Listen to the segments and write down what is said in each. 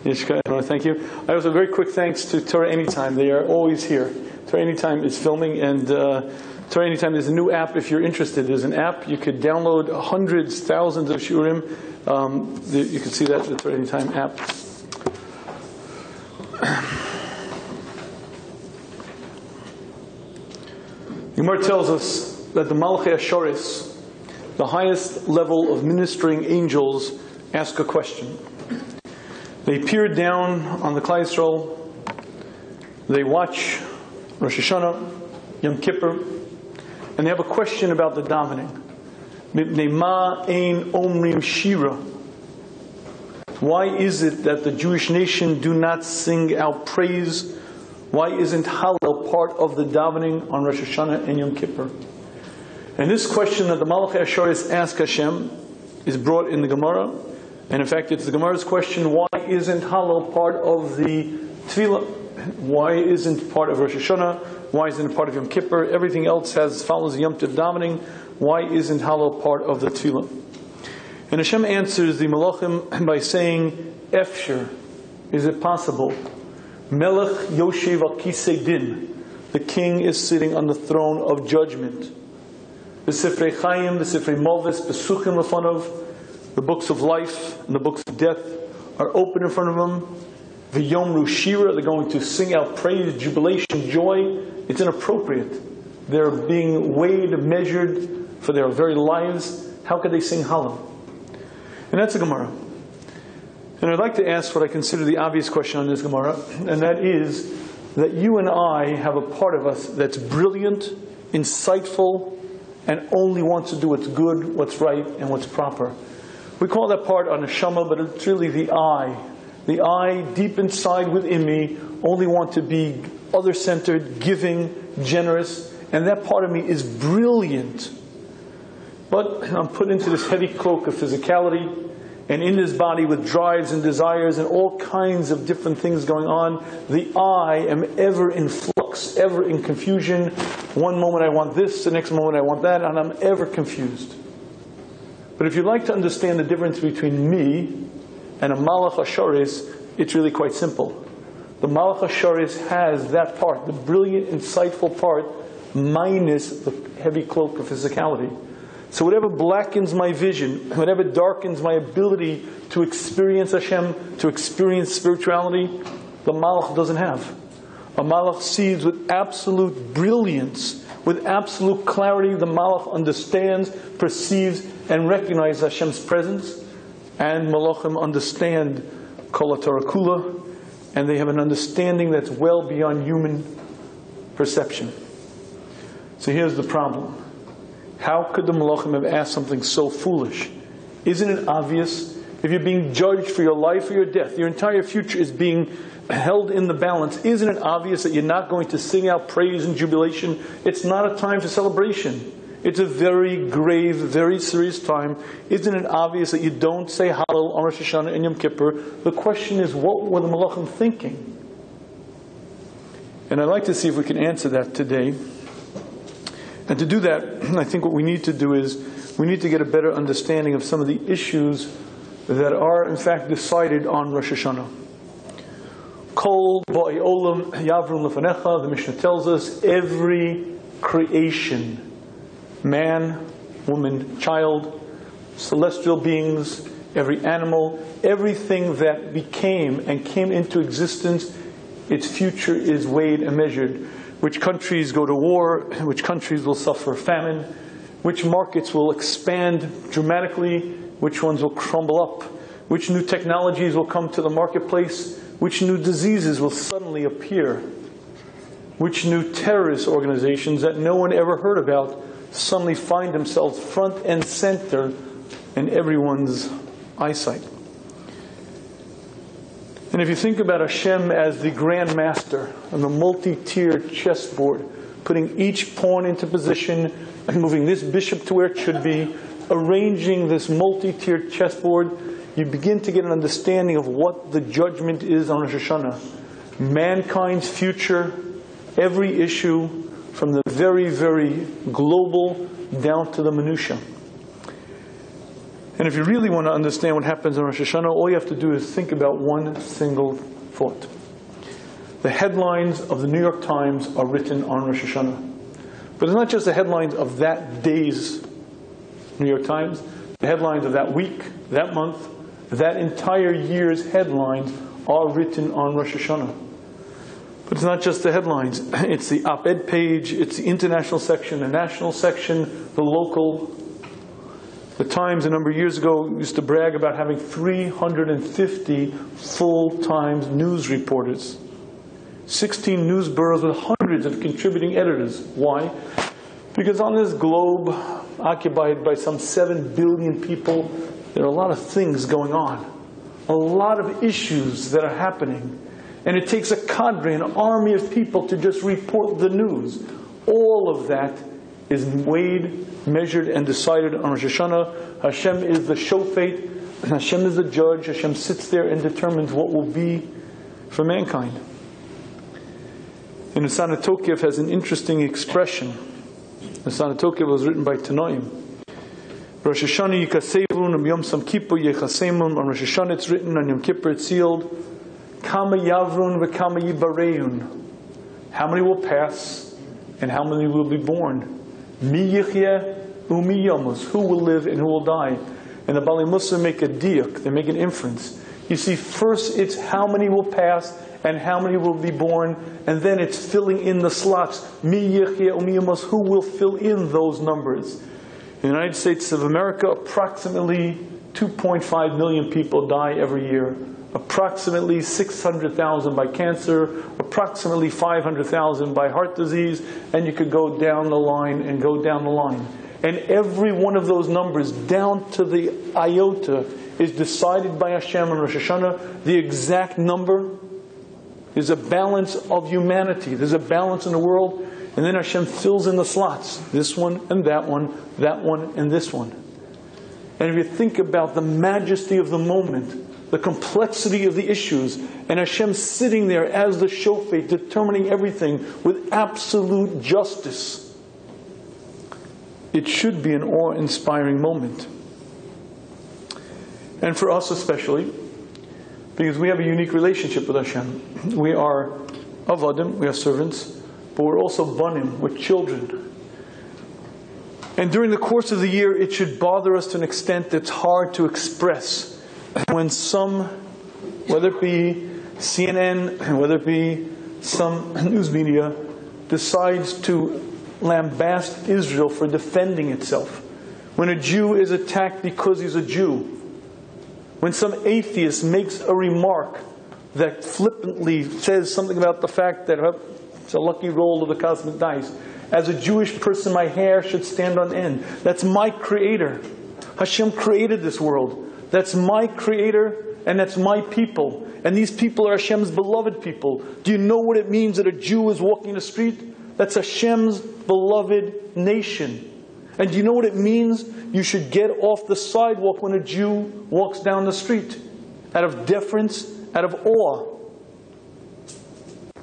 Yishka, I want to thank you. I also very quick thanks to Torah Anytime. They are always here. Torah Anytime is filming, and Torah Anytime is a new app. If you're interested, there's an app you could download hundreds, thousands of shiurim. You can see that in the Torah Anytime app. The Gemara tells us that the Malachei Ashoris, the highest level of ministering angels, ask a question. They peer down on the Klal Yisrael. They watch Rosh Hashanah, Yom Kippur, and they have a question about the davening. Mipnei ma ein omrim shira. Why is it that the Jewish nation do not sing out praise? Why isn't Hallel part of the davening on Rosh Hashanah and Yom Kippur? And this question that the Malachei Ashoris ask Hashem is brought in the Gemara. And in fact, it's the Gemara's question, why isn't Hallel part of the Tefillah? Why isn't part of Rosh Hashanah? Why isn't it part of Yom Kippur? Everything else follows the Yom Tov davening. Why isn't Hallel part of the Tefillah? And Hashem answers the Malachim by saying, Efshir, is it possible? Melech Yoshev al Kisei Din. The king is sitting on the throne of judgment. The Sifrei Chaim, the Sifrei Movis, Pesuchim Lefanov, the books of life and the books of death are open in front of him. The Yomru Shira, they're going to sing out praise, jubilation, joy. It's inappropriate. They're being weighed, measured for their very lives. How could they sing Hallel? And that's a Gemara. And I'd like to ask what I consider the obvious question on this Gemara, and that is that you and I have a part of us that's brilliant, insightful, and only wants to do what's good, what's right, and what's proper. We call that part a neshama, but it's really the I. The I, deep inside within me, only want to be other-centered, giving, generous, and that part of me is brilliant. But I'm put into this heavy cloak of physicality, and in this body with drives and desires and all kinds of different things going on, the I am ever in flux, ever in confusion. One moment I want this, the next moment I want that, and I'm ever confused. But if you'd like to understand the difference between me and a Malach Ashoris, it's really quite simple. The Malach Ashoris has that part, the brilliant, insightful part, minus the heavy cloak of physicality. So whatever blackens my vision, whatever darkens my ability to experience Hashem, to experience spirituality, the Malach doesn't have. A Malach sees with absolute brilliance, with absolute clarity. The Malach understands, perceives, and recognizes Hashem's presence. And Malachim understand Kol HaTorah Kula, and they have an understanding that's well beyond human perception. So here's the problem. How could the Malachim have asked something so foolish? Isn't it obvious? If you're being judged for your life or your death, your entire future is being held in the balance, isn't it obvious that you're not going to sing out praise and jubilation? It's not a time for celebration. It's a very grave, very serious time. Isn't it obvious that you don't say Hallel on Rosh Hashanah and Yom Kippur? The question is, what were the Malachim thinking? And I'd like to see if we can answer that today. And to do that, I think what we need to do is we need to get a better understanding of some of the issues that are in fact decided on Rosh Hashanah. Kol ba'i olam yavrun lefanecha, the Mishnah tells us, every creation, man, woman, child, celestial beings, every animal, everything that became and came into existence, its future is weighed and measured. Which countries go to war, which countries will suffer famine, which markets will expand dramatically, which ones will crumble up, which new technologies will come to the marketplace, which new diseases will suddenly appear, which new terrorist organizations that no one ever heard about suddenly find themselves front and center in everyone's eyesight. And if you think about Hashem as the Grand Master on the multi-tiered chessboard, putting each pawn into position, and moving this bishop to where it should be, arranging this multi-tiered chessboard, you begin to get an understanding of what the judgment is on Rosh Hashanah. Mankind's future, every issue, from the very, very global down to the minutiae. And if you really want to understand what happens on Rosh Hashanah, all you have to do is think about one single thought. The headlines of the New York Times are written on Rosh Hashanah. But it's not just the headlines of that day's New York Times. The headlines of that week, that month, that entire year's headlines are written on Rosh Hashanah. But it's not just the headlines. It's the op-ed page, it's the international section, the national section, the local. The Times, a number of years ago, used to brag about having 350 full-time news reporters. 16 news bureaus with hundreds of contributing editors. Why? Because on this globe, occupied by some 7 billion people, there are a lot of things going on. A lot of issues that are happening. And it takes a cadre, an army of people to just report the news. All of that is weighed, measured, and decided on Rosh Hashanah. Hashem is the shofet, Hashem is the judge. Hashem sits there and determines what will be for mankind. And Hashanah Tokef has an interesting expression. Hashanah Tokef was written by Tanoim. Rosh Hashanah yikasevun, Yom Sam Kippur yechasemun. On Rosh Hashanah it's written, on Yom Kippur it's sealed. Kama yavrun v'kama yibareun. How many will pass and how many will be born? Mi yichye u'mi yomos. Who will live and who will die? And the Bali Musa make a diuk, they make an inference. You see, first it's how many will pass and how many will be born, and then it's filling in the slots. Mi yichye u'mi yomos. Who will fill in those numbers? In the United States of America, approximately 2.5 million people die every year. Approximately 600,000 by cancer, approximately 500,000 by heart disease, and you could go down the line and go down the line. And every one of those numbers, down to the iota, is decided by Hashem on Rosh Hashanah. The exact number is a balance of humanity. There's a balance in the world, and then Hashem fills in the slots. This one and that one and this one. And if you think about the majesty of the moment, the complexity of the issues, and Hashem sitting there as the shofet, determining everything with absolute justice, it should be an awe-inspiring moment. And for us especially, because we have a unique relationship with Hashem. We are avadim, we are servants, but we're also banim, we're children. And during the course of the year, it should bother us to an extent that's hard to express. When some, whether it be CNN, whether it be some news media, decides to lambast Israel for defending itself. When a Jew is attacked because he's a Jew. When some atheist makes a remark that flippantly says something about the fact that it's a lucky roll of the cosmic dice. As a Jewish person, my hair should stand on end. That's my creator. Hashem created this world. That's my creator, and that's my people. And these people are Hashem's beloved people. Do you know what it means that a Jew is walking the street? That's Hashem's beloved nation. And do you know what it means? You should get off the sidewalk when a Jew walks down the street. Out of deference, out of awe.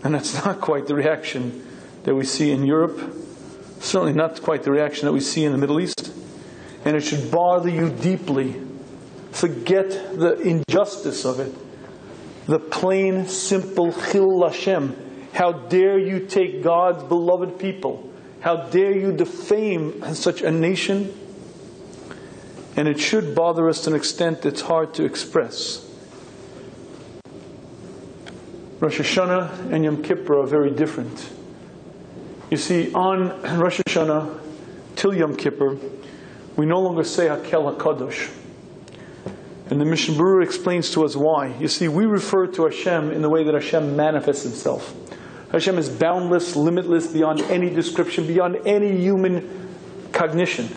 And that's not quite the reaction that we see in Europe. Certainly not quite the reaction that we see in the Middle East. And it should bother you deeply. Forget the injustice of it. The plain, simple Chil Hashem. How dare you take God's beloved people? How dare you defame such a nation? And it should bother us to an extent that's hard to express. Rosh Hashanah and Yom Kippur are very different. You see, on Rosh Hashanah till Yom Kippur, we no longer say Hakel HaKadosh. And the Mishnah Berurah explains to us why. You see, we refer to Hashem in the way that Hashem manifests Himself. Hashem is boundless, limitless, beyond any description, beyond any human cognition.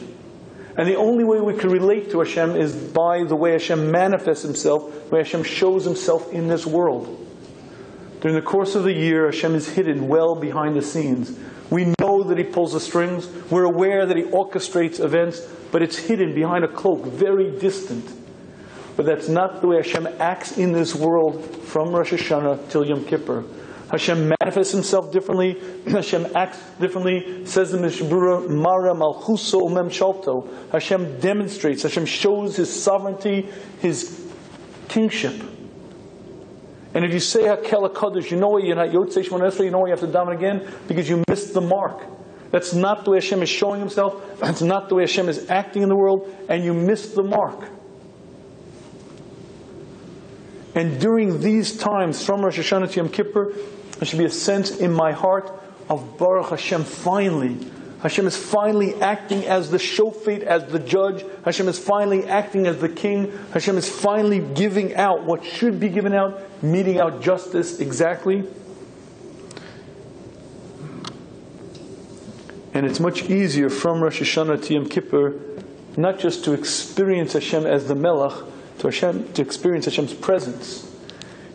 And the only way we can relate to Hashem is by the way Hashem manifests Himself, the way Hashem shows Himself in this world. During the course of the year, Hashem is hidden well behind the scenes. We know that He pulls the strings. We're aware that He orchestrates events, but it's hidden behind a cloak, very distant. But that's not the way Hashem acts in this world from Rosh Hashanah till Yom Kippur. Hashem manifests Himself differently. Hashem acts differently. Says the Mishabura, Mara Malchuso Umem Shalto. Hashem demonstrates, Hashem shows His sovereignty, His kingship. And if you say Hakel HaKadosh, you know why you're not Yotzei Shmona Esrei, you know why you have to daven again? Because you missed the mark. That's not the way Hashem is showing Himself. That's not the way Hashem is acting in the world. And you missed the mark. And during these times, from Rosh Hashanah to Yom Kippur, there should be a sense in my heart of Baruch Hashem finally. Hashem is finally acting as the shofet, as the judge. Hashem is finally acting as the king. Hashem is finally giving out what should be given out, meting out justice exactly. And it's much easier from Rosh Hashanah to Yom Kippur, not just to experience Hashem as the Melech, to experience Hashem's presence.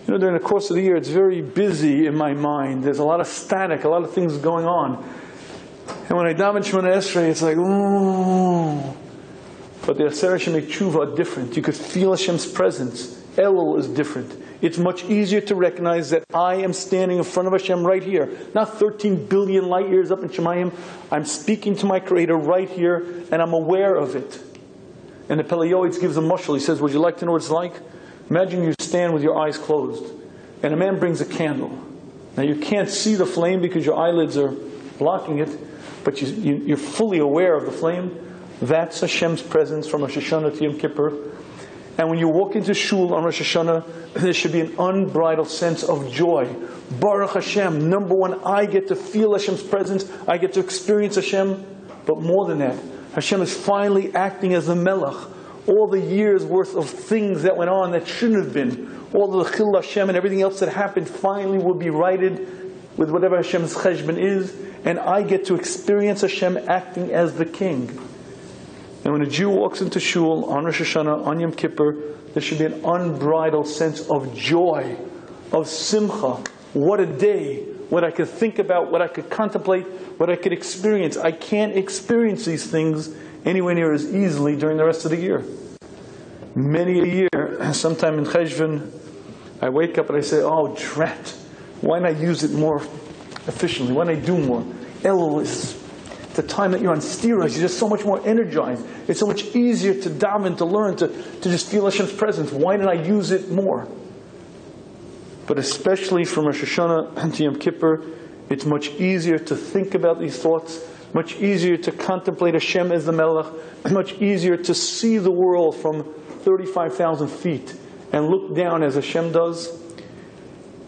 You know, during the course of the year, it's very busy in my mind. There's a lot of static, a lot of things going on. And when I daven Shemona Esrei, it's like, ooh. But the Aser Shemei Tshuva are different. You could feel Hashem's presence. Elul is different. It's much easier to recognize that I am standing in front of Hashem right here. Not 13 billion light years up in Shemayim. I'm speaking to my Creator right here, and I'm aware of it. And the Pele Yoetz gives a mashal. He says, would you like to know what it's like? Imagine you stand with your eyes closed, and a man brings a candle. Now you can't see the flame because your eyelids are blocking it, but you're fully aware of the flame. That's Hashem's presence from Rosh Hashanah to Yom Kippur. And when you walk into shul on Rosh Hashanah, there should be an unbridled sense of joy. Baruch Hashem. Number one, I get to feel Hashem's presence. I get to experience Hashem. But more than that, Hashem is finally acting as the Melech. All the years worth of things that went on that shouldn't have been, all the Chil Hashem and everything else that happened finally will be righted with whatever Hashem's cheshbon is. And I get to experience Hashem acting as the king. And when a Jew walks into shul on Rosh Hashanah, on Yom Kippur, there should be an unbridled sense of joy, of simcha. What a day. What I could think about, what I could contemplate, what I could experience. I can't experience these things anywhere near as easily during the rest of the year. Many a year, sometime in Cheshvan, I wake up and I say, oh, drat, why not use it more efficiently? Why not do more? Elul is the time that you're on steroids. You're just so much more energized. It's so much easier to daven, to learn, to just feel Hashem's presence. Why didn't I use it more? But especially from Rosh Hashanah to Yom Kippur, it's much easier to think about these thoughts, much easier to contemplate Hashem as the Melech, much easier to see the world from 35,000 feet and look down as Hashem does.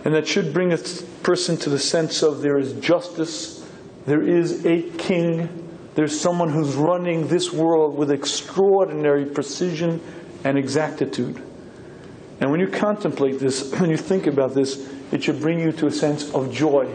And that should bring a person to the sense of there is justice, there is a king, there's someone who's running this world with extraordinary precision and exactitude. And when you contemplate this, when you think about this, it should bring you to a sense of joy.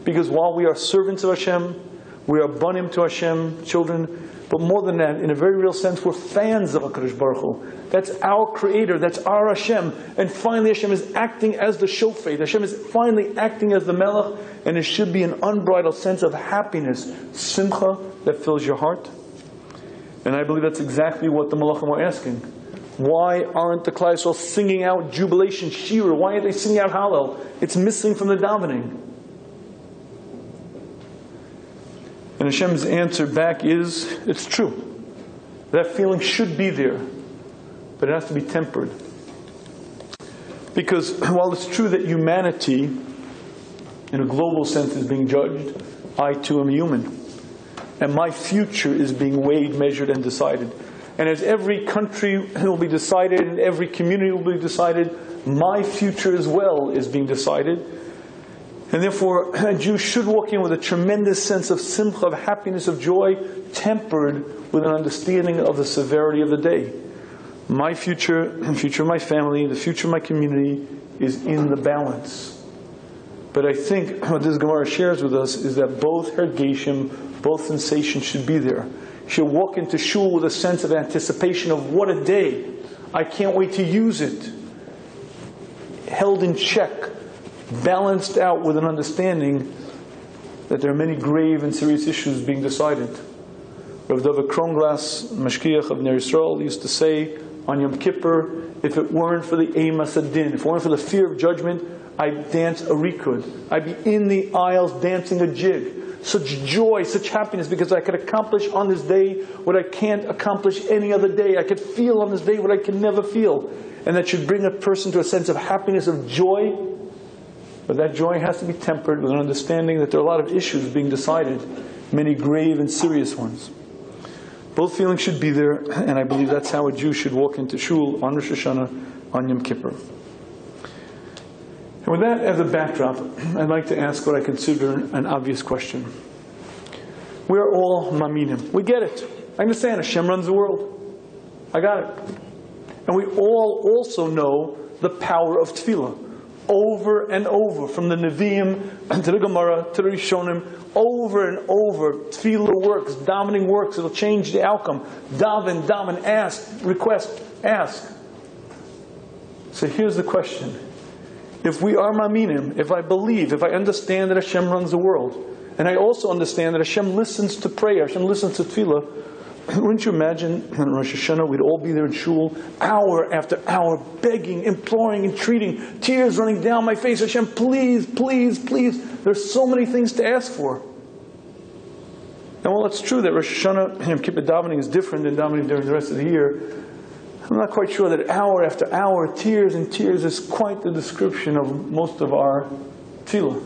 Because while we are servants of Hashem, we are banim to Hashem, children, but more than that, in a very real sense, we're fans of HaKadosh Baruch Hu. That's our Creator, that's our Hashem. And finally Hashem is acting as the shofet. Hashem is finally acting as the Melech, and it should be an unbridled sense of happiness, simcha, that fills your heart. And I believe that's exactly what the Malachim are asking. Why aren't the Klal Yisrael singing out jubilation, Shira? Why aren't they singing out Hallel? It's missing from the davening. And Hashem's answer back is, it's true. That feeling should be there, but it has to be tempered. Because while it's true that humanity, in a global sense, is being judged, I too am human. And my future is being weighed, measured, and decided. And as every country will be decided, and every community will be decided, my future as well is being decided. And therefore, a Jew should walk in with a tremendous sense of simcha, of happiness, of joy, tempered with an understanding of the severity of the day. My future, the future of my family, the future of my community is in the balance. But I think what this Gemara shares with us is that both hergeshim, both sensations should be there. You should walk into shul with a sense of anticipation of what a day. I can't wait to use it. Held in check, balanced out with an understanding that there are many grave and serious issues being decided. Rav David Kronglass, Mashkiach of Ner Yisrael, used to say on Yom Kippur, if it weren't for the Eimas Adin, if it weren't for the fear of judgment, I'd dance a rikud. I'd be in the aisles dancing a jig. Such joy, such happiness, because I could accomplish on this day what I can't accomplish any other day. I could feel on this day what I can never feel. And that should bring a person to a sense of happiness, of joy. But that joy has to be tempered with an understanding that there are a lot of issues being decided, many grave and serious ones. Both feelings should be there, and I believe that's how a Jew should walk into shul on Rosh Hashanah, on Yom Kippur. And with that as a backdrop, I'd like to ask what I consider an obvious question. We're all maminim. We get it. I understand Hashem runs the world. I got it. And we all also know the power of tefillah. Over and over, from the Nevi'im to the Gemara to the Rishonim, over and over, tefillah works, davening works. It'll change the outcome. Daven, ask, request, ask. So here's the question. If we are maminim, if I believe, if I understand that Hashem runs the world, and I also understand that Hashem listens to prayer, Hashem listens to tefillah, wouldn't you imagine in Rosh Hashanah we'd all be there in shul, hour after hour, begging, imploring, entreating, tears running down my face, Hashem, please, please, please. There's so many things to ask for. And while it's true that Rosh Hashanah, Yom Kippur davening is different than davening during the rest of the year, I'm not quite sure that hour after hour, tears and tears is quite the description of most of our tefillah.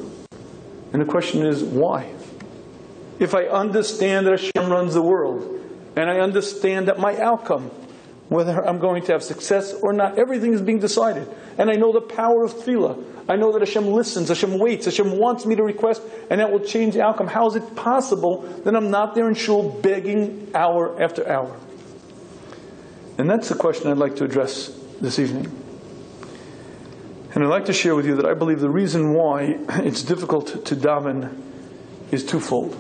And the question is, why? If I understand that Hashem runs the world, and I understand that my outcome, whether I'm going to have success or not, everything is being decided. And I know the power of tefillah. I know that Hashem listens, Hashem waits, Hashem wants me to request, and that will change the outcome. How is it possible that I'm not there in shul begging hour after hour? And that's the question I'd like to address this evening. And I'd like to share with you that I believe the reason why it's difficult to daven is twofold.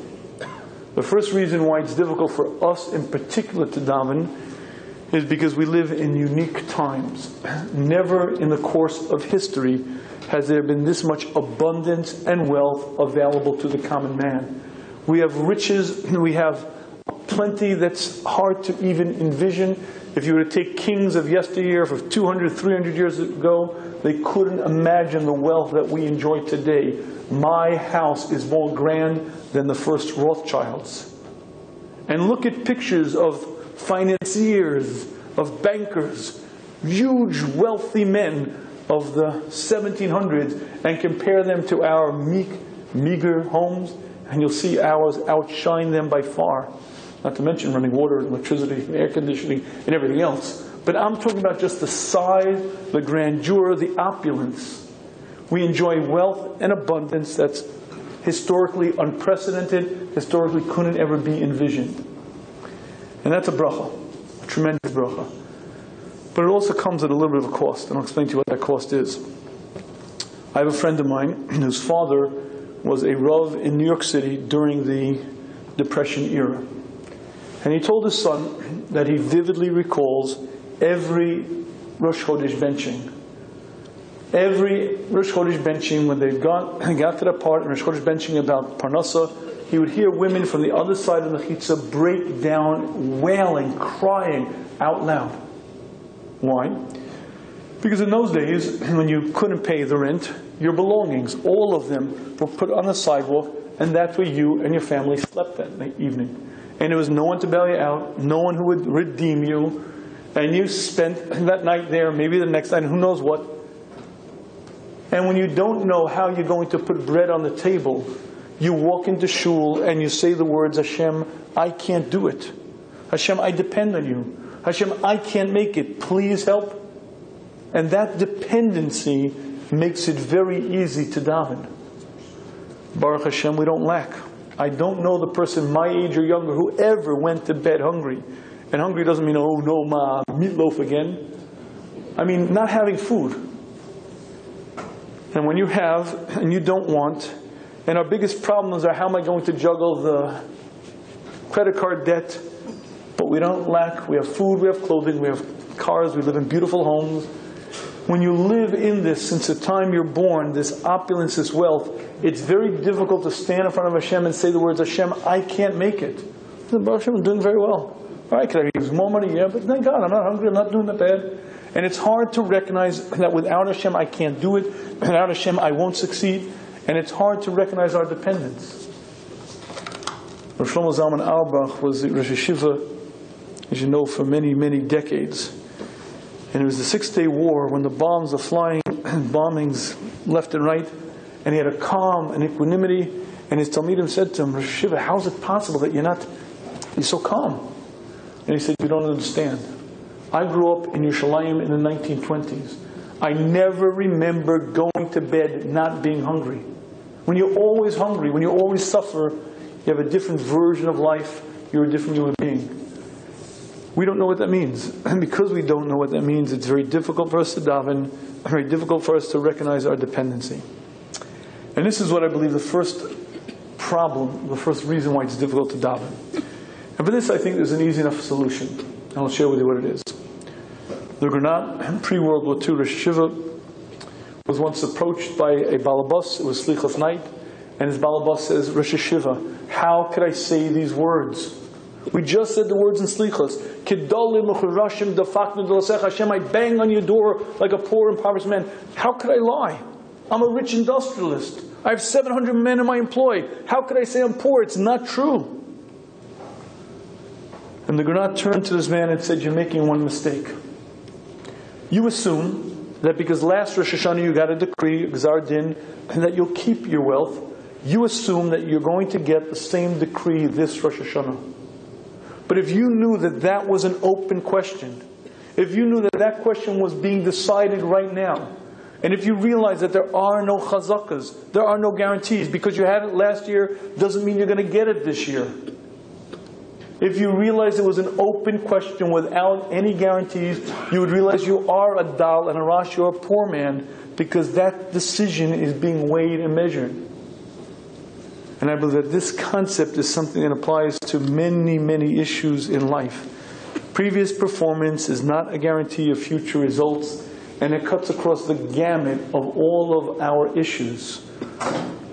The first reason why it's difficult for us in particular to daven is because we live in unique times. Never in the course of history has there been this much abundance and wealth available to the common man. We have riches, we have plenty that's hard to even envision. If you were to take kings of yesteryear from 200, 300 years ago, they couldn't imagine the wealth that we enjoy today. My house is more grand than the first Rothschilds. And look at pictures of financiers, of bankers, huge wealthy men of the 1700s, and compare them to our meager homes, and you'll see ours outshine them by far. Not to mention running water, and electricity, and air conditioning, and everything else. But I'm talking about just the size, the grandeur, the opulence. We enjoy wealth and abundance that's historically unprecedented, historically couldn't ever be envisioned. And that's a bracha, a tremendous bracha. But it also comes at a little bit of a cost, and I'll explain to you what that cost is. I have a friend of mine whose father was a Rav in New York City during the Depression era. And he told his son that he vividly recalls every Rosh Chodesh benching. Every Rosh Chodesh benching, when they got to the part in Rosh Chodesh benching about Parnasa, he would hear women from the other side of the Chitza break down, wailing, crying out loud. Why? Because in those days, when you couldn't pay the rent, your belongings, all of them, were put on the sidewalk, and that's where you and your family slept that evening. And there was no one to bail you out, no one who would redeem you, and you spent that night there, maybe the next night, who knows what. And when you don't know how you're going to put bread on the table, you walk into shul and you say the words, Hashem, I can't do it. Hashem, I depend on you. Hashem, I can't make it. Please help. And that dependency makes it very easy to daven. Baruch Hashem, we don't lack. I don't know the person my age or younger who ever went to bed hungry. And hungry doesn't mean, oh no, ma, meatloaf again. I mean, not having food. And when you have, and you don't want, and our biggest problems are, how am I going to juggle the credit card debt? But we don't lack. We have food, we have clothing, we have cars, we live in beautiful homes. When you live in this, since the time you're born, this opulence, this wealth, it's very difficult to stand in front of Hashem and say the words, Hashem, I can't make it. Baruch Hashem, I'm doing very well. All right, could I use more money? Yeah, but thank God, I'm not hungry, I'm not doing that bad. And it's hard to recognize that without Hashem I can't do it, without Hashem I won't succeed, and it's hard to recognize our dependence. Rosh Zalman Auerbach was the Rosh Yeshiva, as you know, for many, many decades. And it was the Six-Day War when the bombs are flying, bombings left and right, and he had a calm and equanimity, and his Talmidim said to him, Rosh Yeshiva, how is it possible that you're so calm? And he said, you don't understand. I grew up in Yerushalayim in the 1920s. I never remember going to bed not being hungry. When you're always hungry, when you always suffer, you have a different version of life, you're a different human being. We don't know what that means. And because we don't know what that means, it's very difficult for us to daven, very difficult for us to recognize our dependency. And this is what I believe the first problem, the first reason why it's difficult to daven. And for this I think there's an easy enough solution. And I'll share with you what it is. The Granat, pre-World War II Rosh Yeshiva, was once approached by a balabas. It was Slichas night. And his balabas says, Rosh Yeshiva, how could I say these words? We just said the words in Slichas. Hashem, I bang on your door like a poor, impoverished man. How could I lie? I'm a rich industrialist. I have 700 men in my employ. How could I say I'm poor? It's not true. And the Granat turned to this man and said, you're making one mistake. You assume that because last Rosh Hashanah you got a decree, Gzar Din, and that you'll keep your wealth, you assume that you're going to get the same decree this Rosh Hashanah. But if you knew that that was an open question, if you knew that that question was being decided right now, and if you realize that there are no chazakas, there are no guarantees, because you had it last year doesn't mean you're going to get it this year. If you realize it was an open question without any guarantees, you would realize you are a dal and a Rosh, you're a poor man, because that decision is being weighed and measured. And I believe that this concept is something that applies to many, many issues in life. Previous performance is not a guarantee of future results, and it cuts across the gamut of all of our issues.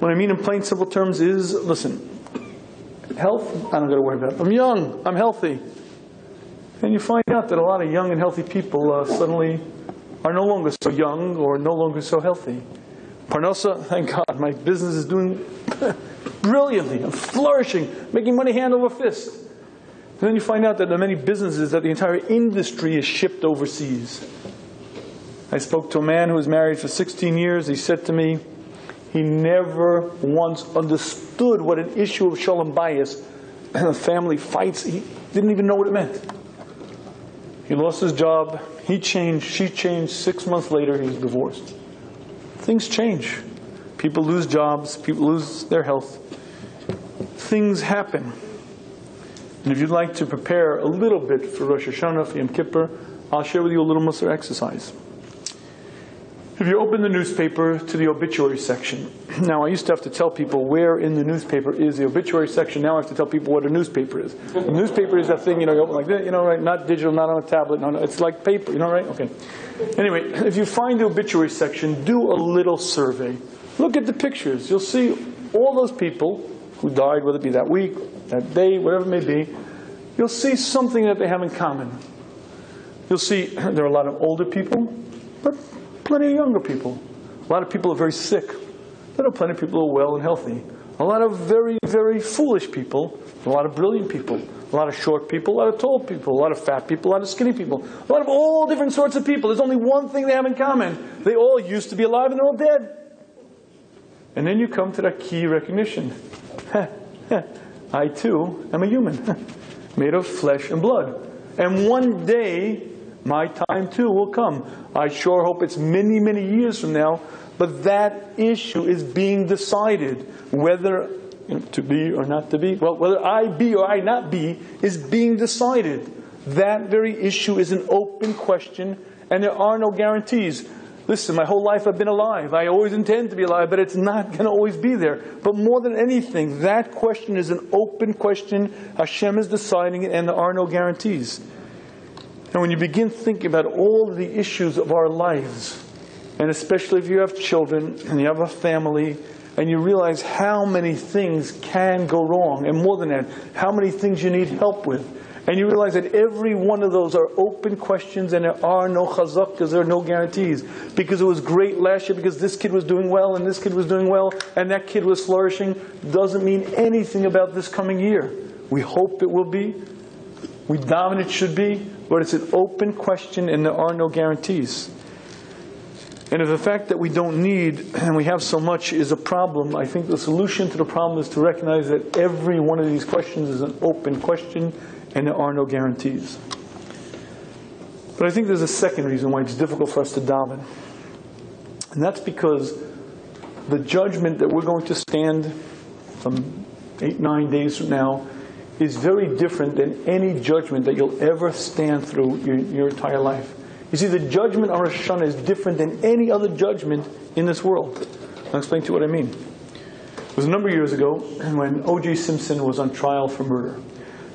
What I mean in plain, simple terms is, listen, health, I don't got to worry about it. I'm young, I'm healthy. And you find out that a lot of young and healthy people suddenly are no longer so young or no longer so healthy. Parnosa, thank God, my business is doing brilliantly. I'm flourishing, making money hand over fist. And then you find out that there are many businesses that the entire industry is shipped overseas. I spoke to a man who was married for 16 years. He said to me, he never once understood what an issue of shalom bayis, family fights, he didn't even know what it meant. He lost his job, he changed, she changed, 6 months later he was divorced. Things change. People lose jobs, people lose their health. Things happen. And if you'd like to prepare a little bit for Rosh Hashanah, for Yom Kippur, I'll share with you a little Musar exercise. If you open the newspaper to the obituary section. Now, I used to have to tell people where in the newspaper is the obituary section. Now I have to tell people what a newspaper is. A newspaper is that thing, you open like that, right? Not digital, not on a tablet. No, it's like paper, right? Okay. Anyway, if you find the obituary section, do a little survey. Look at the pictures. You'll see all those people who died, whether it be that week, that day, whatever it may be. You'll see something that they have in common. You'll see there are a lot of older people, but plenty of younger people. A lot of people are very sick. There are plenty of people who are well and healthy. A lot of very, very foolish people. A lot of brilliant people. A lot of short people. A lot of tall people. A lot of fat people. A lot of skinny people. A lot of all different sorts of people. There's only one thing they have in common. They all used to be alive and they're all dead. And then you come to that key recognition. I too am a human. Made of flesh and blood. And one day, my time too will come. I sure hope it's many, many years from now, but that issue is being decided whether to be or not to be. Well, whether I be or I not be is being decided. That very issue is an open question, and there are no guarantees. Listen, my whole life I've been alive. I always intend to be alive, but it's not going to always be there. But more than anything, that question is an open question. Hashem is deciding it, and there are no guarantees. And when you begin thinking about all of the issues of our lives, and especially if you have children and you have a family, and you realize how many things can go wrong, and more than that, how many things you need help with, And you realize that every one of those are open questions, and there are no chazakkas, there are no guarantees. Because it was great last year, because this kid was doing well, and this kid was doing well, and that kid was flourishing, doesn't mean anything about this coming year. We hope it will be. We daven it should be. But it's an open question, and there are no guarantees. And if the fact that we don't need, and we have so much, is a problem, I think the solution to the problem is to recognize that every one of these questions is an open question, and there are no guarantees. But I think there's a second reason why it's difficult for us to daven. And that's because the judgment that we're going to stand some 8-9 days from now is very different than any judgment that you'll ever stand through your entire life. You see, the judgment on Rosh Hashanah is different than any other judgment in this world. I'll explain to you what I mean. It was a number of years ago when O.J. Simpson was on trial for murder.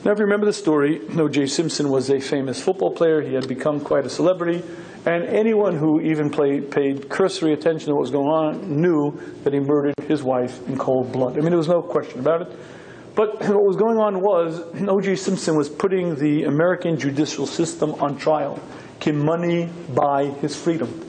Now, if you remember the story, O.J. Simpson was a famous football player. He had become quite a celebrity. And anyone who even paid cursory attention to what was going on knew that he murdered his wife in cold blood. I mean, there was no question about it. But what was going on was O.J. Simpson was putting the American judicial system on trial. Can money buy his freedom?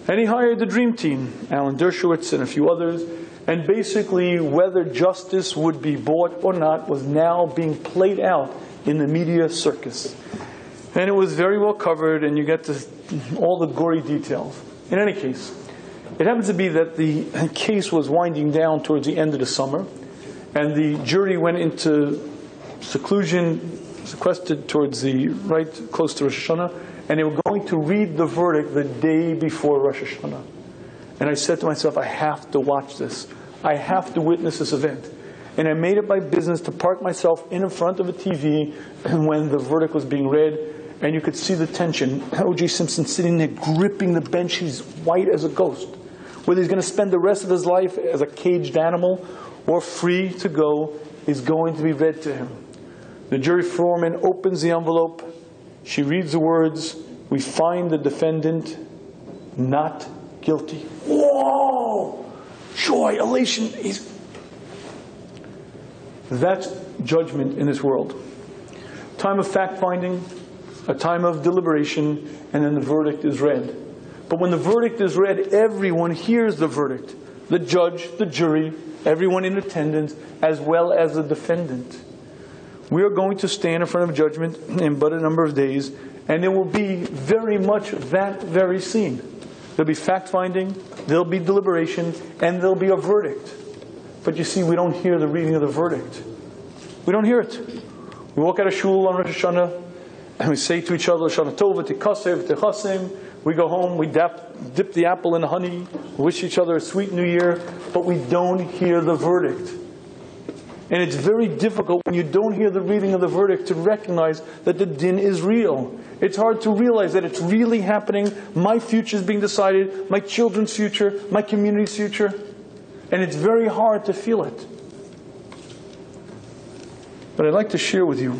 And he hired the dream team, Alan Dershowitz and a few others. And basically, whether justice would be bought or not was now being played out in the media circus. And it was very well covered, and you get to all the gory details. In any case, it happens to be that the case was winding down towards the end of the summer, and the jury went into seclusion, sequestered towards the right close to Rosh Hashanah, and they were going to read the verdict the day before Rosh Hashanah. And I said to myself, I have to watch this. I have to witness this event. And I made it my business to park myself in front of a TV when the verdict was being read. And you could see the tension. O.J. Simpson sitting there gripping the bench. He's white as a ghost. Whether he's going to spend the rest of his life as a caged animal or free to go is going to be read to him. The jury foreman opens the envelope. She reads the words, "We find the defendant not guilty." Whoa! Joy, elation. That's judgment in this world. Time of fact-finding, a time of deliberation, and then the verdict is read. But when the verdict is read, everyone hears the verdict. The judge, the jury, everyone in attendance, as well as the defendant. We are going to stand in front of judgment in but a number of days, and it will be very much that very scene. There'll be fact-finding, there'll be deliberation, and there'll be a verdict. But you see, we don't hear the reading of the verdict. We don't hear it. We walk out of shul on Rosh Hashanah, and we say to each other, Shana Tova, Tikasev, Techasim. We go home, we dip the apple in the honey, wish each other a sweet new year, but we don't hear the verdict. And it's very difficult when you don't hear the reading of the verdict to recognize that the din is real. It's hard to realize that it's really happening. My future is being decided, my children's future, my community's future. And it's very hard to feel it. But I'd like to share with you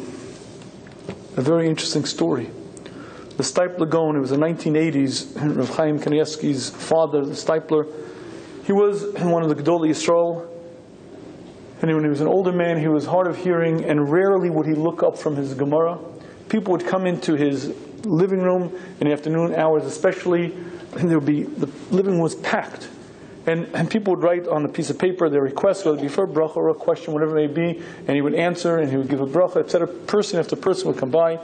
a very interesting story. The Stipler Gaon, it was the 1980s, Rav Chaim Kanievsky's father, the Stipler, he was one of the Gedolei Yisrael. And when he was an older man, he was hard of hearing, and rarely would he look up from his Gemara. People would come into his living room in the afternoon hours especially, and there would be, the living room was packed. And people would write on a piece of paper their request, whether it be for a bracha or a question, whatever it may be, and he would answer, and he would give a bracha, etc. Person after person would come by.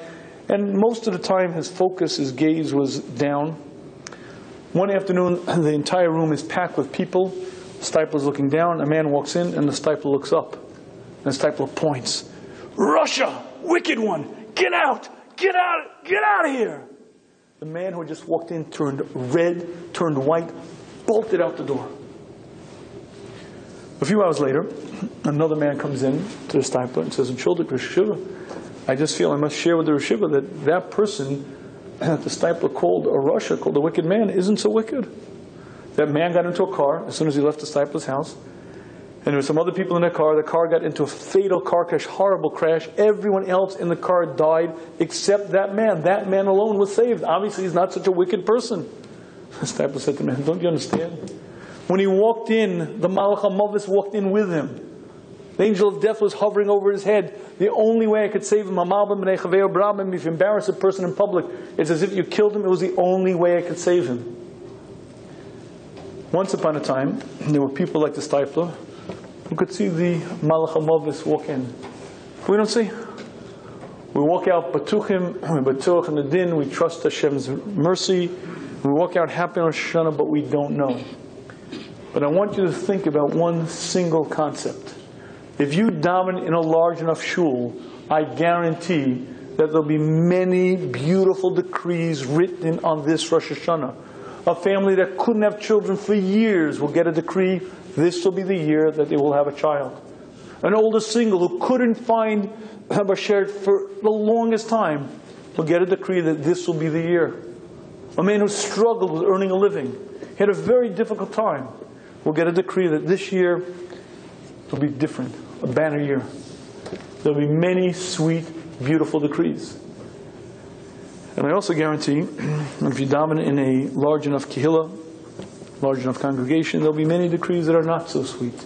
And most of the time, his focus, his gaze was down. One afternoon, the entire room is packed with people. The Stipler's looking down. A man walks in, and the Stipler looks up. And the Stipler points. "Russia, wicked one, get out! Get out! Get out of here!" The man who had just walked in turned red, turned white, bolted out the door. A few hours later, another man comes in to the Stipler and says, I just feel I must share with the Rishiva that that person that the Stipler called a Russia, called a wicked man, isn't so wicked. That man got into a car as soon as he left the Stipler's house. And there were some other people in the car. The car got into a fatal car crash, horrible crash. Everyone else in the car died except that man. That man alone was saved. Obviously, he's not such a wicked person. The Stipler said to the man, "Don't you understand? When he walked in, the Malach HaMavis walked in with him. The angel of death was hovering over his head. The only way I could save him, if you embarrass a person in public, it's as if you killed him. It was the only way I could save him. Once upon a time, there were people like the Stifler who could see the Malach HaMavis walk in. We don't see. We walk out Batuchim, we Batuch in the Din, we trust Hashem's mercy. We walk out happy on Rosh Hashanah, but we don't know. But I want you to think about one single concept. If you daven in a large enough shul, I guarantee that there'll be many beautiful decrees written on this Rosh Hashanah. A family that couldn't have children for years will get a decree, this will be the year that they will have a child. An older single who couldn't find a bashert for the longest time will get a decree that this will be the year. A man who struggled with earning a living, had a very difficult time, will get a decree that this year will be different, a banner year. There will be many sweet, beautiful decrees. And I also guarantee, if you daven in a large enough kehillah, large enough congregation, there will be many decrees that are not so sweet.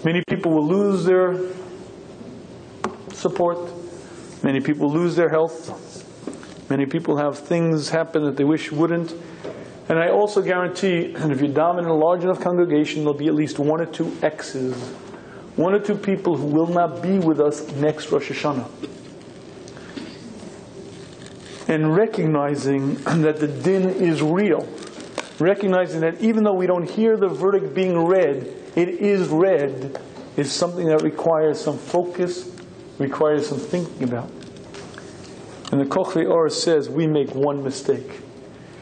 Many people will lose their support. Many people lose their health. Many people have things happen that they wish wouldn't. And I also guarantee that if you daven in a large enough congregation, there'll be at least one or two X's. One or two people who will not be with us next Rosh Hashanah. And recognizing that the din is real. Recognizing that even though we don't hear the verdict being read, it is read, is something that requires some focus, requires some thinking about. And the Kochvei Or says we make one mistake.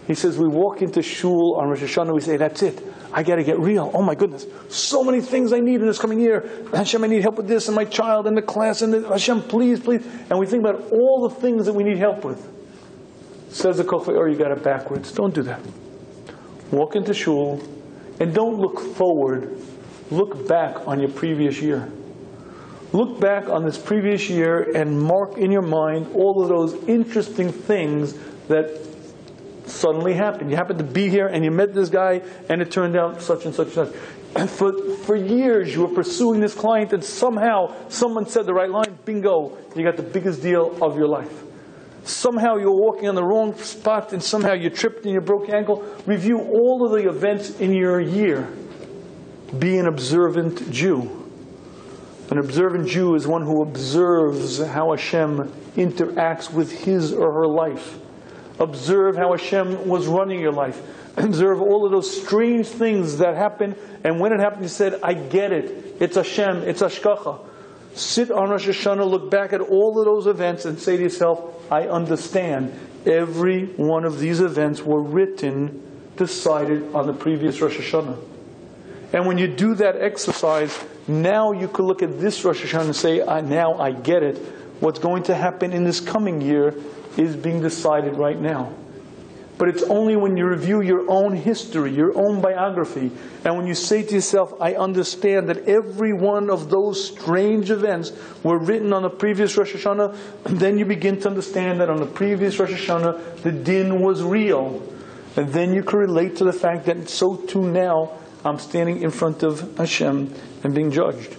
He says we walk into shul on Rosh Hashanah, we say, that's it. I got to get real. Oh my goodness. So many things I need in this coming year. Hashem, I need help with this, and my child, and the class, and Hashem, please, please. And we think about all the things that we need help with. Says the Kochvei Or, you got it backwards. Don't do that. Walk into shul, and don't look forward. Look back on your previous year. Look back on this previous year and mark in your mind all of those interesting things that suddenly happened. You happened to be here and you met this guy and it turned out such and such and such. And for years you were pursuing this client and somehow someone said the right line, bingo, you got the biggest deal of your life. Somehow you were walking on the wrong spot and somehow you tripped and you broke your ankle. Review all of the events in your year. Be an observant Jew. An observant Jew is one who observes how Hashem interacts with his or her life. Observe how Hashem was running your life. Observe all of those strange things that happen. And when it happened, you said, I get it. It's Hashem. It's Hashkacha. Sit on Rosh Hashanah, look back at all of those events and say to yourself, I understand. Every one of these events were written, decided on the previous Rosh Hashanah. And when you do that exercise, now you could look at this Rosh Hashanah and say, now I get it. What's going to happen in this coming year is being decided right now. But it's only when you review your own history, your own biography, and when you say to yourself, I understand that every one of those strange events were written on the previous Rosh Hashanah, and then you begin to understand that on the previous Rosh Hashanah, the din was real. And then you can relate to the fact that so too now, I'm standing in front of Hashem and being judged.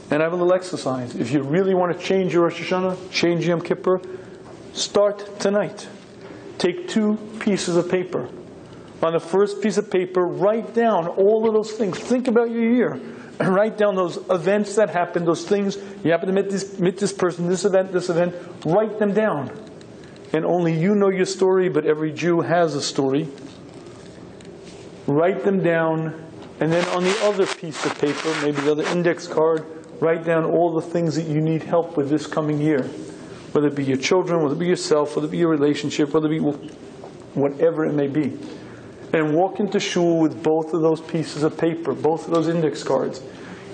And I have a little exercise. If you really want to change your Rosh Hashanah, change Yom Kippur, start tonight. Take 2 pieces of paper. On the first piece of paper, write down all of those things. Think about your year. And write down those events that happened, those things. You happen to meet this person, this event. Write them down. And only you know your story, but every Jew has a story. Write them down. And then on the other piece of paper, maybe the other index card, write down all the things that you need help with this coming year. Whether it be your children, whether it be yourself, whether it be your relationship, whether it be whatever it may be. And walk into shul with both of those pieces of paper, both of those index cards.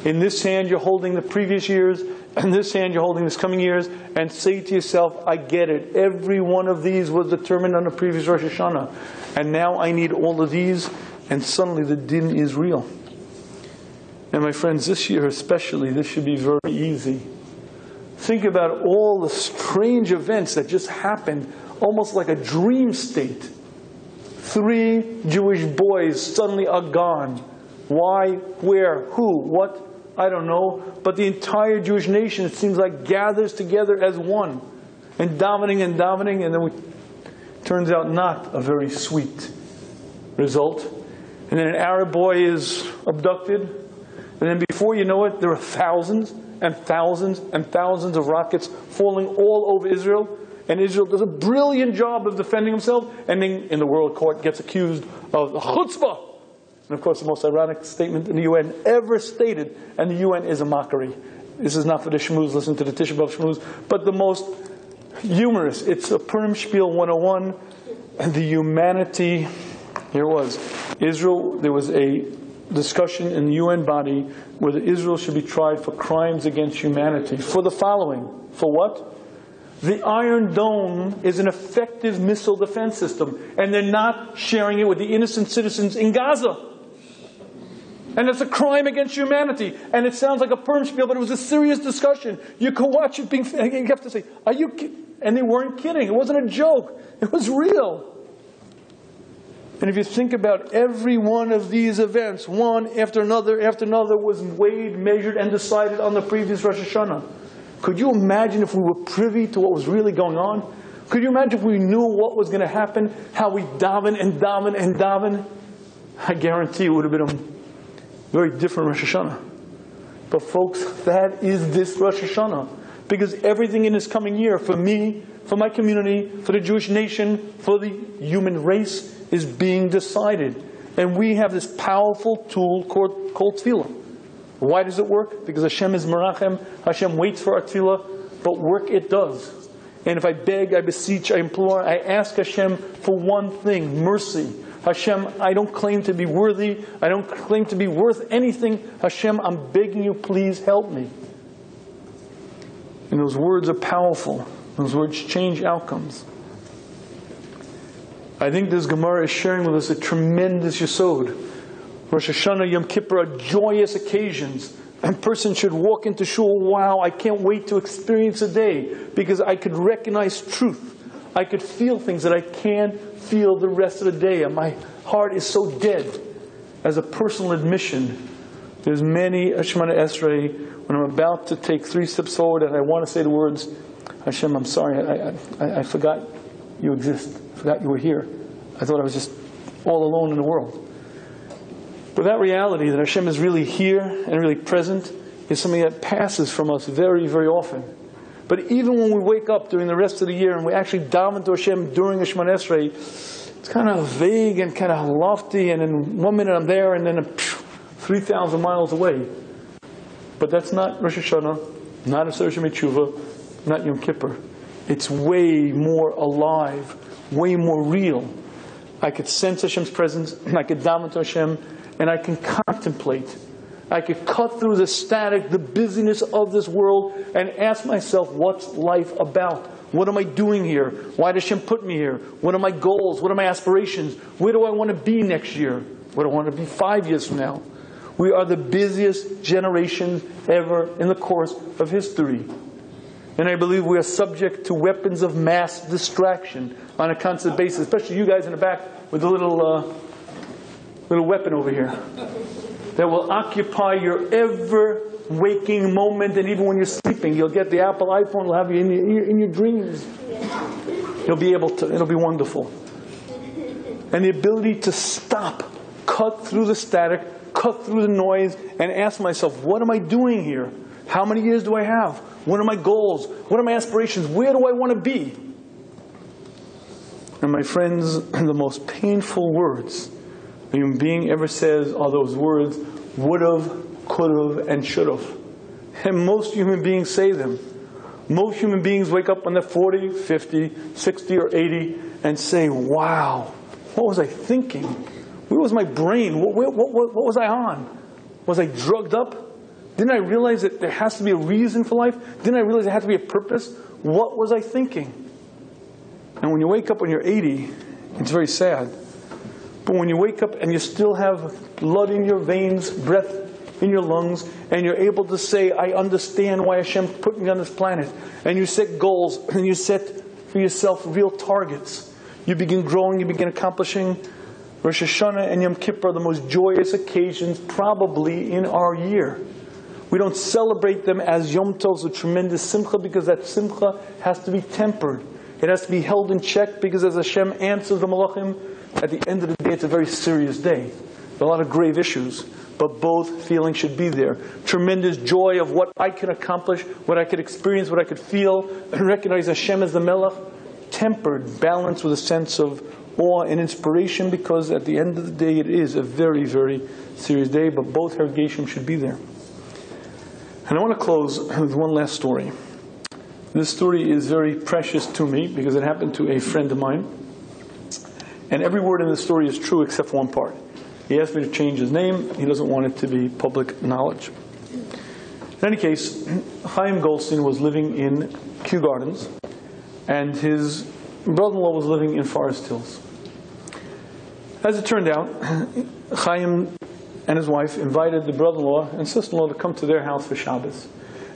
In this hand you're holding the previous years, and this hand you're holding this coming years, and say to yourself, I get it. Every one of these was determined on the previous Rosh Hashanah. And now I need all of these. And suddenly the din is real. And my friends, this year especially, this should be very easy. Think about all the strange events that just happened, almost like a dream state. 3 Jewish boys suddenly are gone. Why? Where? Who? What? I don't know. But the entire Jewish nation, it seems like, gathers together as one. And davening, and then turns out not a very sweet result. And then an Arab boy is abducted. And then before you know it, there are thousands and thousands and thousands of rockets falling all over Israel. And Israel does a brilliant job of defending himself. And then in the World Court gets accused of chutzpah. And of course, the most ironic statement in the UN ever stated, and the UN is a mockery. This is not for the Shmuz, listen to the Tisha B'Av Shmuz, but the most humorous. It's a Purim Spiel 101, and the humanity, here it was. Israel, there was a discussion in the UN body whether Israel should be tried for crimes against humanity. For the following. For what? The Iron Dome is an effective missile defense system, and they're not sharing it with the innocent citizens in Gaza. And it's a crime against humanity. And it sounds like a Purim spiel, but it was a serious discussion. You could watch it being, you have to say, are you kidding? And they weren't kidding. It wasn't a joke. It was real. And if you think about every one of these events, one after another, was weighed, measured, and decided on the previous Rosh Hashanah. Could you imagine if we were privy to what was really going on? Could you imagine if we knew what was going to happen, how we daven and daven and daven? I guarantee it would have been a very different Rosh Hashanah. But folks, that is this Rosh Hashanah. Because everything in this coming year, for me, for my community, for the Jewish nation, for the human race, is being decided. And we have this powerful tool called tefillah. Why does it work? Because Hashem is merachem. Hashem waits for our tefillah, but work it does. And if I beg, I beseech, I implore, I ask Hashem for one thing, mercy. Hashem, I don't claim to be worthy. I don't claim to be worth anything. Hashem, I'm begging you, please help me. And those words are powerful. Those words change outcomes. I think this Gemara is sharing with us a tremendous yesod. Rosh Hashanah, Yom Kippur are joyous occasions. A person should walk into shul, wow, I can't wait to experience a day, because I could recognize truth. I could feel things that I can't feel the rest of the day. And my heart is so dead. As a personal admission, there's many Hashanah Esrei when I'm about to take 3 steps forward and I want to say the words, Hashem, I'm sorry, I forgot you exist. I forgot you were here. I thought I was just all alone in the world. But that reality that Hashem is really here and really present is something that passes from us very, very often. But even when we wake up during the rest of the year and we actually daven to Hashem during the Shemona Esrei, it's kind of vague and kind of lofty, and in 1 minute I'm there and then I'm 3,000 miles away. But that's not Rosh Hashanah, not a Aseret Shemei not Yom Kippur. It's way more alive, way more real. I could sense Hashem's presence, and I could daven to Hashem, and I can contemplate. I could cut through the static, the busyness of this world, and ask myself, what's life about? What am I doing here? Why does Hashem put me here? What are my goals? What are my aspirations? Where do I want to be next year? Where do I want to be 5 years from now? We are the busiest generation ever in the course of history. And I believe we are subject to weapons of mass distraction on a constant basis, especially you guys in the back with a little weapon over here that will occupy your ever-waking moment, and even when you're sleeping, you'll get the Apple iPhone, will have you in your dreams. You'll be able to, it'll be wonderful. And the ability to stop, cut through the static, cut through the noise, and ask myself, what am I doing here? How many years do I have? What are my goals? What are my aspirations? Where do I want to be? And my friends, the most painful words a human being ever says are those words, would've, could've, and should've. And most human beings say them. Most human beings wake up when they're 40, 50, 60, or 80 and say, wow, what was I thinking? Where was my brain? What was I on? Was I drugged up? Didn't I realize that there has to be a reason for life? Didn't I realize there had to be a purpose? What was I thinking? And when you wake up when you're 80, it's very sad. But when you wake up and you still have blood in your veins, breath in your lungs, and you're able to say, I understand why Hashem put me on this planet, and you set goals, and you set for yourself real targets, you begin growing, you begin accomplishing. Rosh Hashanah and Yom Kippur are the most joyous occasions probably in our year. We don't celebrate them as Yom Tovs with tremendous simcha, because that simcha has to be tempered. It has to be held in check, because as Hashem answers the malachim, at the end of the day, it's a very serious day. There are a lot of grave issues, but both feelings should be there. Tremendous joy of what I can accomplish, what I could experience, what I could feel, and recognize Hashem as the Melech, tempered, balanced with a sense of awe and inspiration, because at the end of the day, it is a very, very serious day, but both Hergeshim should be there. And I want to close with one last story. This story is very precious to me because it happened to a friend of mine. And every word in the story is true except for one part. He asked me to change his name. He doesn't want it to be public knowledge. In any case, Chaim Goldstein was living in Kew Gardens, and his brother-in-law was living in Forest Hills. As it turned out, Chaim and his wife invited the brother-in-law and sister-in-law to come to their house for Shabbos.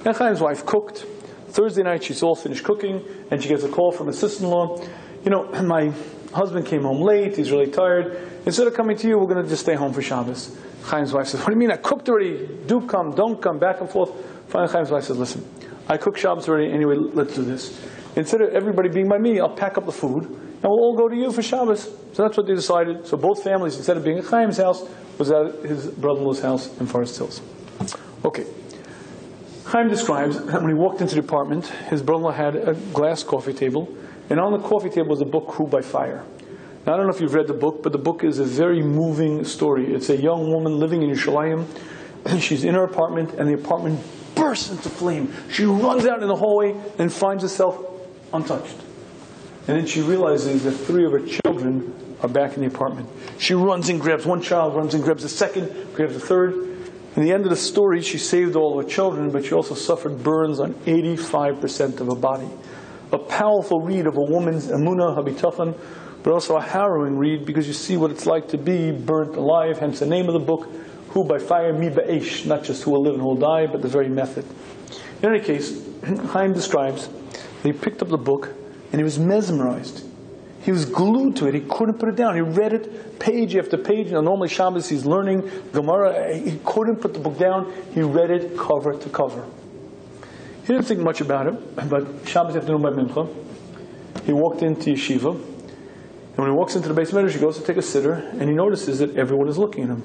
And Chaim's wife cooked. Thursday night, she's all finished cooking, and she gets a call from his sister-in-law. You know, my husband came home late, he's really tired. Instead of coming to you, we're going to just stay home for Shabbos. Chaim's wife says, what do you mean? I cooked already. Do come, don't come, back and forth. Finally, Chaim's wife says, listen, I cooked Shabbos already. Anyway, let's do this. Instead of everybody being by me, I'll pack up the food, and we'll all go to you for Shabbos. So that's what they decided. So both families, instead of being at Chaim's house, was at his brother-in-law's house in Forest Hills. Okay. Chaim describes that when he walked into the apartment, his brother-in-law had a glass coffee table, and on the coffee table was a book, Who by Fire. Now, I don't know if you've read the book, but the book is a very moving story. It's a young woman living in Yerushalayim. She's in her apartment, and the apartment bursts into flame. She runs out in the hallway and finds herself untouched. And then she realizes that 3 of her children are back in the apartment. She runs and grabs one child, runs and grabs the second, grabs the third. In the end of the story, she saved all of her children, but she also suffered burns on 85% of her body. A powerful read of a woman's emunah, habitachon, but also a harrowing read because you see what it's like to be burnt alive, hence the name of the book, Who by Fire, Mi Ba'esh, not just who will live and who will die, but the very method. In any case, Chaim describes that he picked up the book and he was mesmerized. He was glued to it. He couldn't put it down. He read it page after page. Now, normally Shabbos he's learning Gemara. He couldn't put the book down. He read it cover to cover. He didn't think much about it, but Shabbos afternoon by Mincha, he walked into yeshiva, and when he walks into the base medrash, he goes to take a sitter, and he notices that everyone is looking at him.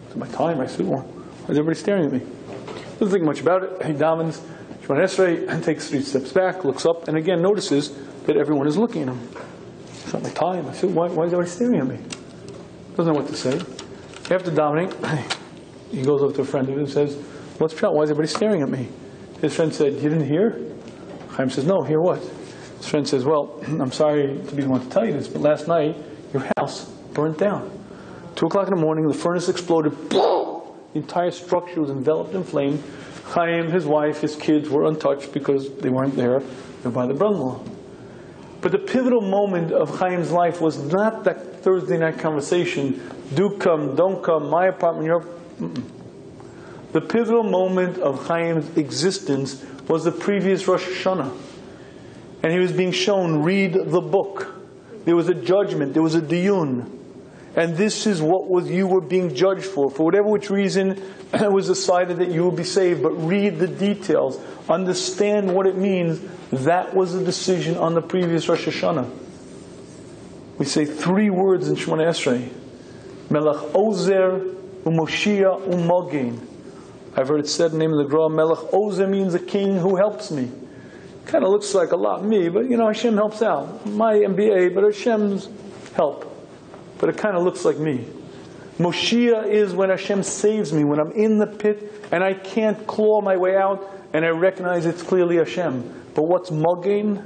It's my time. I said, well, why is everybody staring at me? Doesn't think much about it. He davens, Shemona Esrei, and takes 3 steps back, looks up, and again notices that everyone is looking at him. It's not my time. I said, why is everybody staring at me? Doesn't know what to say. After davening, he goes up to a friend of his and says, what's the problem? Why is everybody staring at me? His friend said, you didn't hear? Chaim says, no, hear what? His friend says, well, I'm sorry to be the one to tell you this, but last night, your house burnt down. 2 o'clock in the morning, the furnace exploded. The entire structure was enveloped in flame. Chaim, his wife, his kids were untouched because they weren't there. They're by the brother-in-law. But the pivotal moment of Chaim's life was not that Thursday night conversation, do come, don't come, my apartment, your... The pivotal moment of Chaim's existence was the previous Rosh Hashanah. And he was being shown, read the book. There was a judgment, there was a diyun. And this is what you were being judged for. For whatever which reason, it was decided that you will be saved. But read the details. Understand what it means. That was the decision on the previous Rosh Hashanah. We say 3 words in Shemona Esrei. Melech Ozer, Umoshia, Umogain. I've heard it said in the name of the Gra, Melech Ozer means a king who helps me. Kind of looks like a lot me, but you know, Hashem helps out. My MBA, but Hashem's help. But it kind of looks like me. Moshiach is when Hashem saves me, when I'm in the pit and I can't claw my way out and I recognize it's clearly Hashem. But what's Mogain?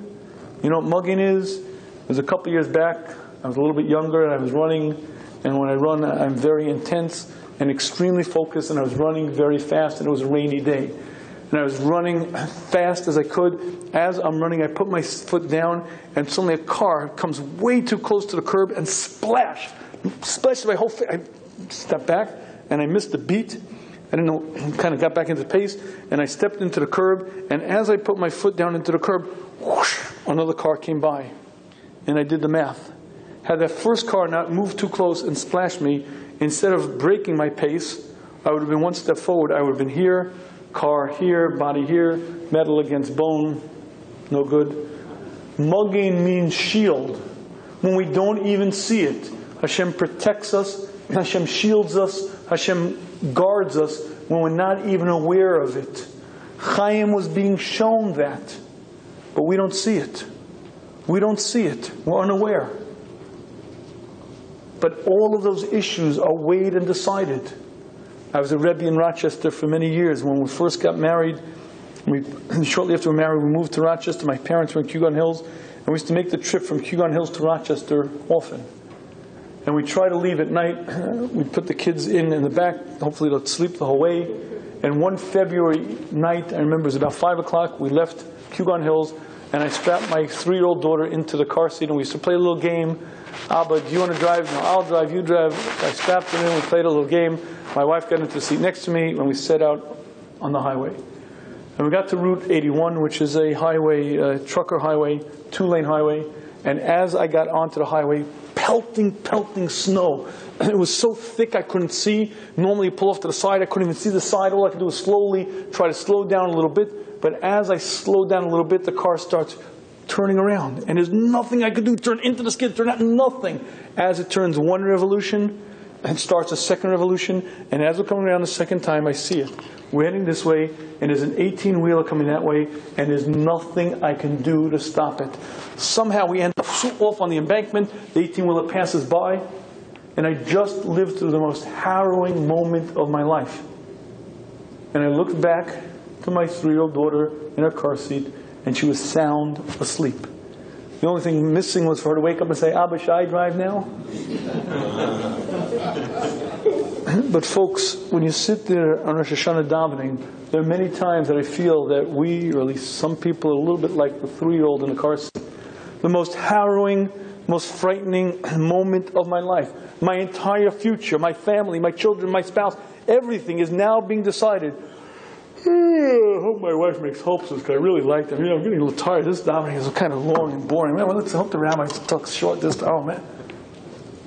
You know what Mogain is? It was a couple years back. I was a little bit younger and I was running. And when I run, I'm very intense and extremely focused. And I was running very fast and it was a rainy day. And I was running fast as I could. As I'm running, I put my foot down, and suddenly a car comes way too close to the curb and splashed my whole face. I stepped back, and I missed the beat. I didn't know, kind of got back into pace, and I stepped into the curb, and as I put my foot down into the curb, whoosh, another car came by. And I did the math. Had that first car not moved too close and splashed me, instead of breaking my pace, I would have been one step forward. I would have been here, car here, body here, metal against bone, no good. Mugging means shield. When we don't even see it, Hashem protects us, Hashem shields us, Hashem guards us when we're not even aware of it. Chaim was being shown that, but we don't see it. We don't see it. We're unaware. But all of those issues are weighed and decided. I was a Rebbe in Rochester for many years. When we first got married, shortly after we were married, we moved to Rochester. My parents were in Cugon Hills, and we used to make the trip from Cugon Hills to Rochester often. And we try to leave at night. We put the kids in the back. Hopefully they'll sleep the whole way. And one February night, I remember it was about 5 o'clock, we left Cugon Hills, and I strapped my 3-year-old daughter into the car seat, and we used to play a little game. Abba, do you want to drive? No, I'll drive, you drive. I strapped her in, we played a little game. My wife got into the seat next to me, and we set out on the highway. And we got to Route 81, which is a highway, trucker highway, 2-lane highway. And as I got onto the highway, pelting snow. And it was so thick I couldn't see. Normally you pull off to the side, I couldn't even see the side. All I could do was slowly try to slow down a little bit. But as I slowed down a little bit, the car starts turning around. And there's nothing I could do. Turn into the skid, turn out, nothing. As it turns one revolution, and starts a second revolution. And as we're coming around the second time, I see it. We're heading this way, and there's an 18-wheeler coming that way, and there's nothing I can do to stop it. Somehow we end up off on the embankment, the 18-wheeler passes by, and I just lived through the most harrowing moment of my life. And I looked back to my 3-year-old daughter in her car seat, and she was sound asleep. The only thing missing was for her to wake up and say, Abba, should I drive now? But folks, when you sit there on Rosh Hashanah davening, there are many times that I feel that we, or at least some people, are a little bit like the 3-year-old in the car seat. The most harrowing, most frightening moment of my life. My entire future, my family, my children, my spouse, everything is now being decided. I hope my wife makes hopes because I really like them. I'm getting a little tired. This davening is kind of long and boring. Man, let's hope the rabbi talks short this time. Oh, man.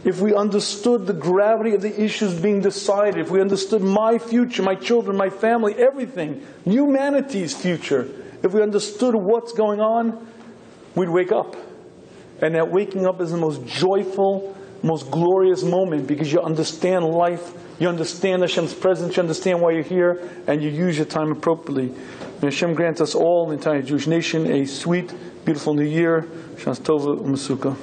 If we understood the gravity of the issues being decided, if we understood my future, my children, my family, everything, humanity's future, if we understood what's going on, we'd wake up. And that waking up is the most joyful, most glorious moment because you understand life, you understand Hashem's presence, you understand why you're here, and you use your time appropriately. May Hashem grant us all, the entire Jewish nation, a sweet, beautiful new year. Shana Tova U'Mesuka.